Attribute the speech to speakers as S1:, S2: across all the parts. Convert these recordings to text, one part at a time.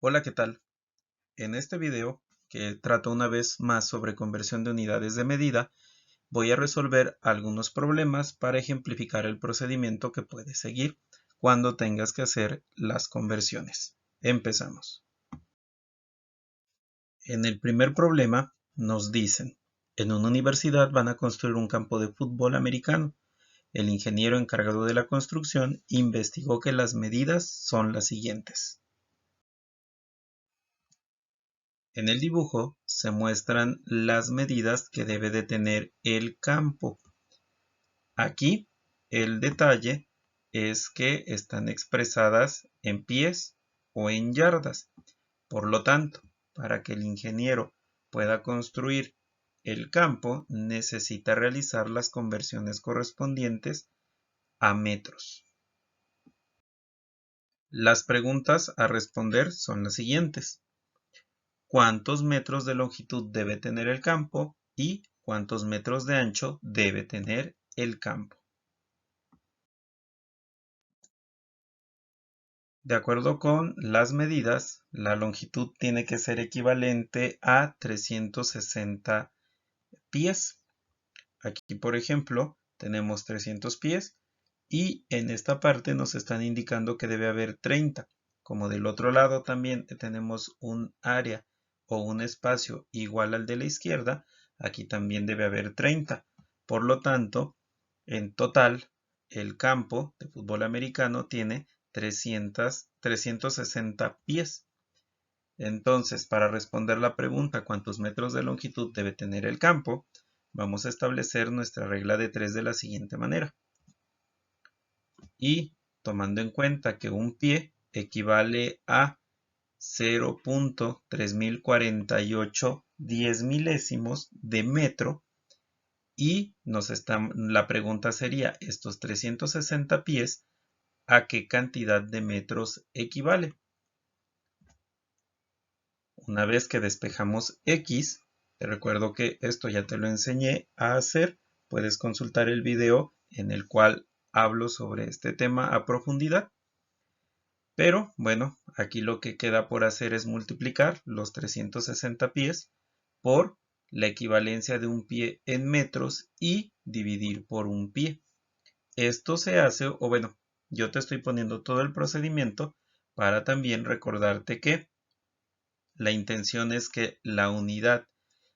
S1: Hola, ¿qué tal? En este video, que trata una vez más sobre conversión de unidades de medida, voy a resolver algunos problemas para ejemplificar el procedimiento que puedes seguir cuando tengas que hacer las conversiones. Empezamos. En el primer problema nos dicen, en una universidad van a construir un campo de fútbol americano. El ingeniero encargado de la construcción investigó que las medidas son las siguientes. En el dibujo se muestran las medidas que debe de tener el campo. Aquí el detalle es que están expresadas en pies o en yardas. Por lo tanto, para que el ingeniero pueda construir el campo, necesita realizar las conversiones correspondientes a metros. Las preguntas a responder son las siguientes. ¿Cuántos metros de longitud debe tener el campo y cuántos metros de ancho debe tener el campo? De acuerdo con las medidas, la longitud tiene que ser equivalente a 360 pies. Aquí, por ejemplo, tenemos 300 pies y en esta parte nos están indicando que debe haber 30. Como del otro lado también tenemos un área o un espacio igual al de la izquierda, aquí también debe haber 30. Por lo tanto, en total, el campo de fútbol americano tiene 360 pies. Entonces, para responder la pregunta ¿cuántos metros de longitud debe tener el campo? Vamos a establecer nuestra regla de 3 de la siguiente manera. Y tomando en cuenta que un pie equivale a 0.3048 milésimos de metro, y la pregunta sería, estos 360 pies, ¿a qué cantidad de metros equivale? Una vez que despejamos X, te recuerdo que esto ya te lo enseñé a hacer, puedes consultar el video en el cual hablo sobre este tema a profundidad. Pero bueno, aquí lo que queda por hacer es multiplicar los 360 pies por la equivalencia de un pie en metros y dividir por un pie. Esto se hace, o bueno, yo te estoy poniendo todo el procedimiento para también recordarte que la intención es que la unidad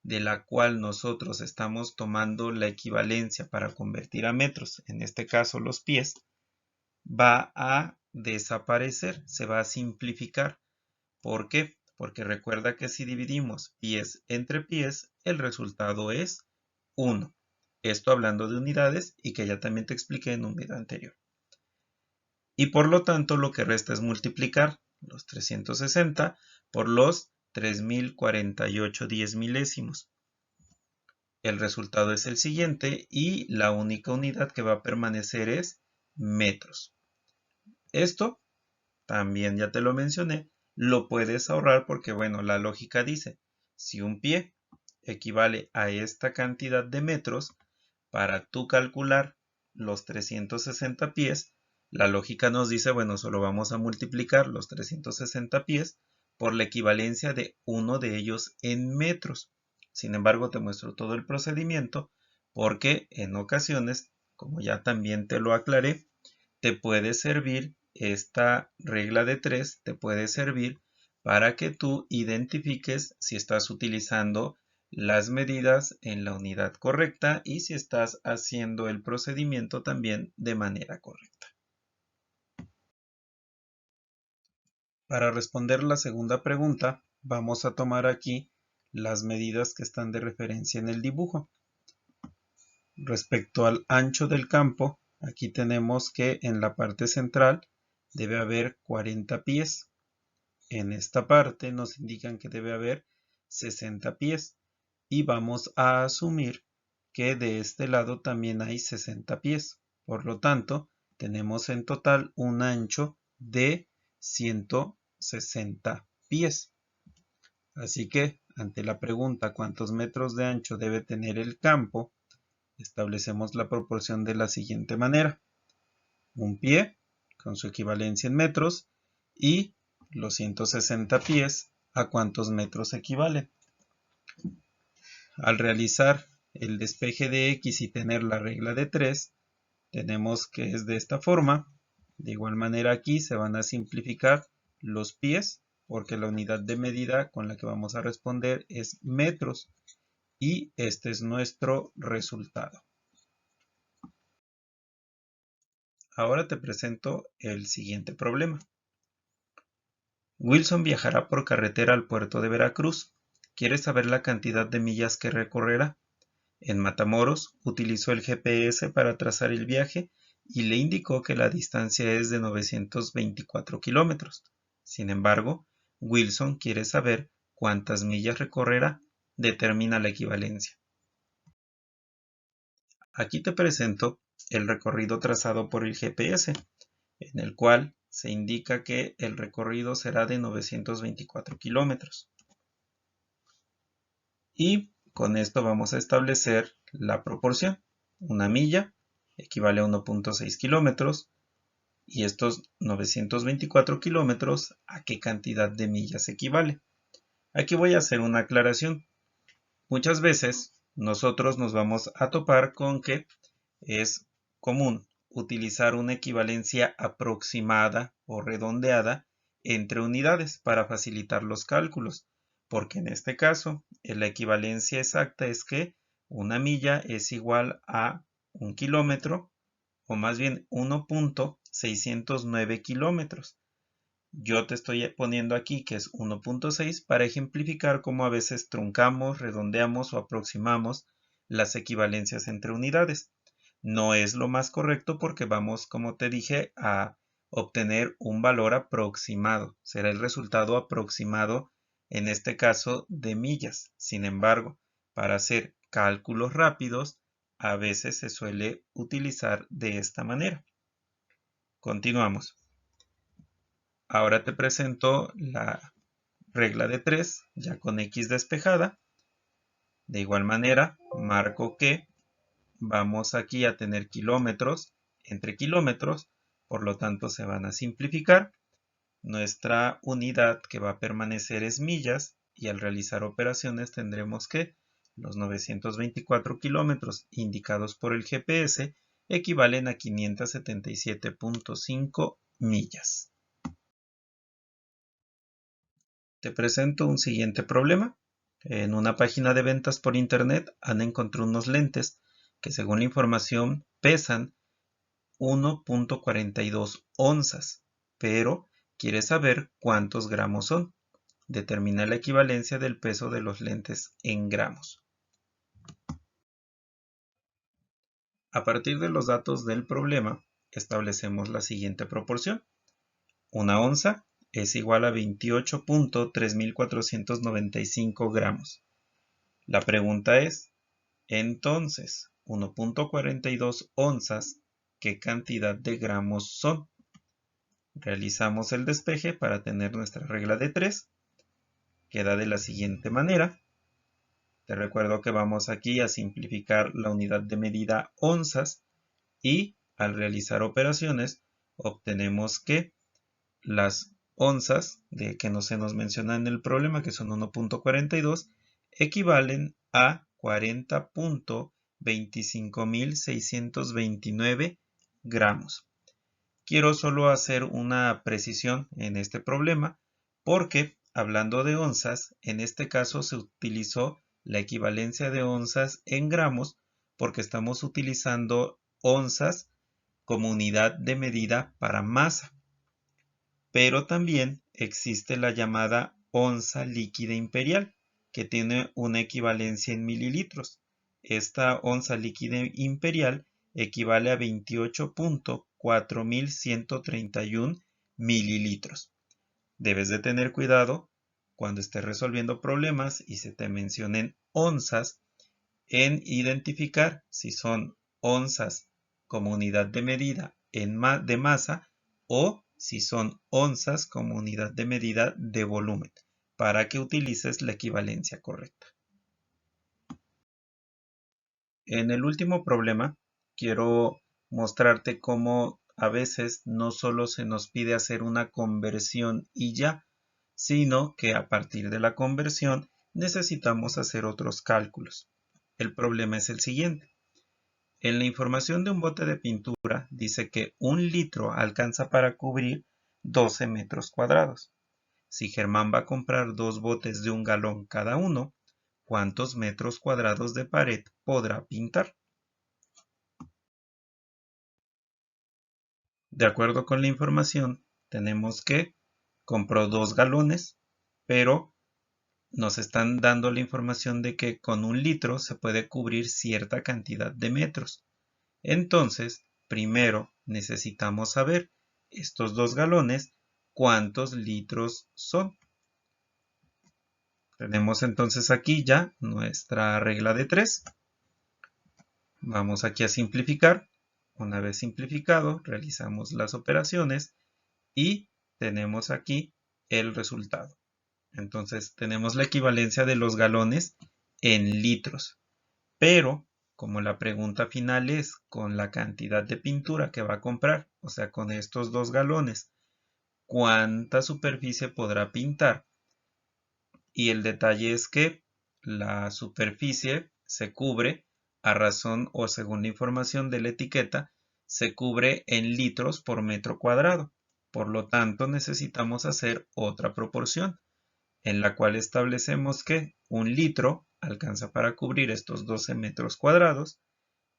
S1: de la cual nosotros estamos tomando la equivalencia para convertir a metros, en este caso los pies, va a desaparecer, se va a simplificar. ¿Por qué? Porque recuerda que si dividimos pies entre pies, el resultado es 1. Esto hablando de unidades y que ya también te expliqué en un video anterior. Y por lo tanto lo que resta es multiplicar los 360 por los 3048 milésimos. El resultado es el siguiente y la única unidad que va a permanecer es metros. Esto también ya te lo mencioné, lo puedes ahorrar porque bueno, la lógica dice, si un pie equivale a esta cantidad de metros, para tú calcular los 360 pies, la lógica nos dice, bueno, solo vamos a multiplicar los 360 pies por la equivalencia de uno de ellos en metros. Sin embargo, te muestro todo el procedimiento porque en ocasiones, como ya también te lo aclaré, te puede servir esta regla de 3, te puede servir para que tú identifiques si estás utilizando las medidas en la unidad correcta y si estás haciendo el procedimiento también de manera correcta. Para responder la segunda pregunta, vamos a tomar aquí las medidas que están de referencia en el dibujo. Respecto al ancho del campo, aquí tenemos que en la parte central debe haber 40 pies. En esta parte nos indican que debe haber 60 pies y vamos a asumir que de este lado también hay 60 pies. Por lo tanto, tenemos en total un ancho de 160 pies. Así que, ante la pregunta ¿cuántos metros de ancho debe tener el campo? Establecemos la proporción de la siguiente manera. Un pie con su equivalencia en metros y los 160 pies a cuántos metros equivalen. Al realizar el despeje de X y tener la regla de 3, tenemos que es de esta forma. De igual manera aquí se van a simplificar los pies, porque la unidad de medida con la que vamos a responder es metros. Y este es nuestro resultado. Ahora te presento el siguiente problema. Wilson viajará por carretera al puerto de Veracruz. ¿Quiere saber la cantidad de millas que recorrerá? En Matamoros utilizó el GPS para trazar el viaje y le indicó que la distancia es de 924 kilómetros. Sin embargo, Wilson quiere saber cuántas millas recorrerá. Determina la equivalencia. Aquí te presento el recorrido trazado por el GPS, en el cual se indica que el recorrido será de 924 kilómetros. Y con esto vamos a establecer la proporción. Una milla equivale a 1.6 kilómetros y estos 924 kilómetros, ¿a qué cantidad de millas equivale? Aquí voy a hacer una aclaración. Muchas veces nosotros nos vamos a topar con que es común utilizar una equivalencia aproximada o redondeada entre unidades para facilitar los cálculos, porque en este caso la equivalencia exacta es que una milla es igual a un kilómetro, o más bien 1.609 kilómetros. Yo te estoy poniendo aquí que es 1.6 para ejemplificar cómo a veces truncamos, redondeamos o aproximamos las equivalencias entre unidades. No es lo más correcto porque vamos, como te dije, a obtener un valor aproximado. Será el resultado aproximado, en este caso, de millas. Sin embargo, para hacer cálculos rápidos, a veces se suele utilizar de esta manera. Continuamos. Ahora te presento la regla de 3, ya con X despejada. De igual manera, marco que vamos aquí a tener kilómetros entre kilómetros, por lo tanto se van a simplificar. Nuestra unidad que va a permanecer es millas y al realizar operaciones tendremos que los 924 kilómetros indicados por el GPS equivalen a 577.5 millas. Te presento un siguiente problema. En una página de ventas por internet han encontrado unos lentes que según la información pesan 1.42 onzas, pero quiere saber cuántos gramos son. Determina la equivalencia del peso de los lentes en gramos. A partir de los datos del problema, establecemos la siguiente proporción. Una onza es igual a 28.3495 gramos. La pregunta es, entonces, 1.42 onzas, ¿qué cantidad de gramos son? Realizamos el despeje para tener nuestra regla de 3. Queda de la siguiente manera. Te recuerdo que vamos aquí a simplificar la unidad de medida onzas y al realizar operaciones obtenemos que las onzas que no se nos menciona en el problema, que son 1.42, equivalen a 40.25.629 gramos. Quiero solo hacer una precisión en este problema porque, hablando de onzas, en este caso se utilizó la equivalencia de onzas en gramos porque estamos utilizando onzas como unidad de medida para masa. Pero también existe la llamada onza líquida imperial, que tiene una equivalencia en mililitros. Esta onza líquida imperial equivale a 28.4131 mililitros. Debes de tener cuidado cuando estés resolviendo problemas y se te mencionen onzas en identificar si son onzas como unidad de medida de masa o si son onzas como unidad de medida de volumen, para que utilices la equivalencia correcta. En el último problema, quiero mostrarte cómo a veces no solo se nos pide hacer una conversión y ya, sino que a partir de la conversión necesitamos hacer otros cálculos. El problema es el siguiente. En la información de un bote de pintura dice que 1 litro alcanza para cubrir 12 metros cuadrados. Si Germán va a comprar 2 botes de 1 galón cada uno, ¿cuántos metros cuadrados de pared podrá pintar? De acuerdo con la información, tenemos que compró 2 galones, pero nos están dando la información de que con 1 litro se puede cubrir cierta cantidad de metros. Entonces, primero necesitamos saber estos 2 galones, ¿cuántos litros son? Tenemos entonces aquí ya nuestra regla de 3. Vamos aquí a simplificar. Una vez simplificado, realizamos las operaciones y tenemos aquí el resultado. Entonces tenemos la equivalencia de los galones en litros. Pero como la pregunta final es con la cantidad de pintura que va a comprar, o sea, con estos 2 galones, ¿cuánta superficie podrá pintar? Y el detalle es que la superficie se cubre a razón o según la información de la etiqueta, se cubre en litros por metro cuadrado. Por lo tanto, necesitamos hacer otra proporción, en la cual establecemos que 1 litro alcanza para cubrir estos 12 metros cuadrados.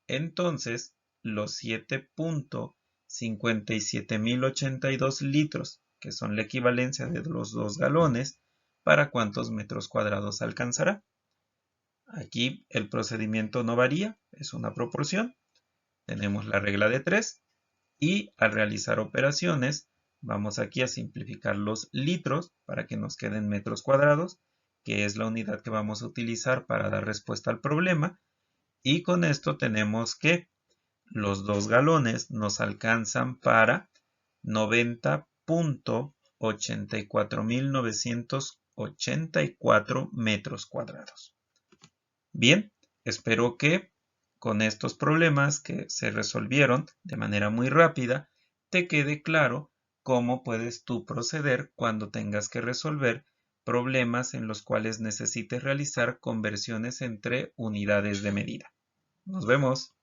S1: Entonces, los 7.57.082 litros, que son la equivalencia de los 2 galones, ¿para cuántos metros cuadrados alcanzará? Aquí el procedimiento no varía, es una proporción. Tenemos la regla de 3 y al realizar operaciones vamos aquí a simplificar los litros para que nos queden metros cuadrados, que es la unidad que vamos a utilizar para dar respuesta al problema. Y con esto tenemos que los 2 galones nos alcanzan para 90.84.984 metros cuadrados. Bien, espero que con estos problemas que se resolvieron de manera muy rápida, te quede claro cómo puedes tú proceder cuando tengas que resolver problemas en los cuales necesites realizar conversiones entre unidades de medida. Nos vemos.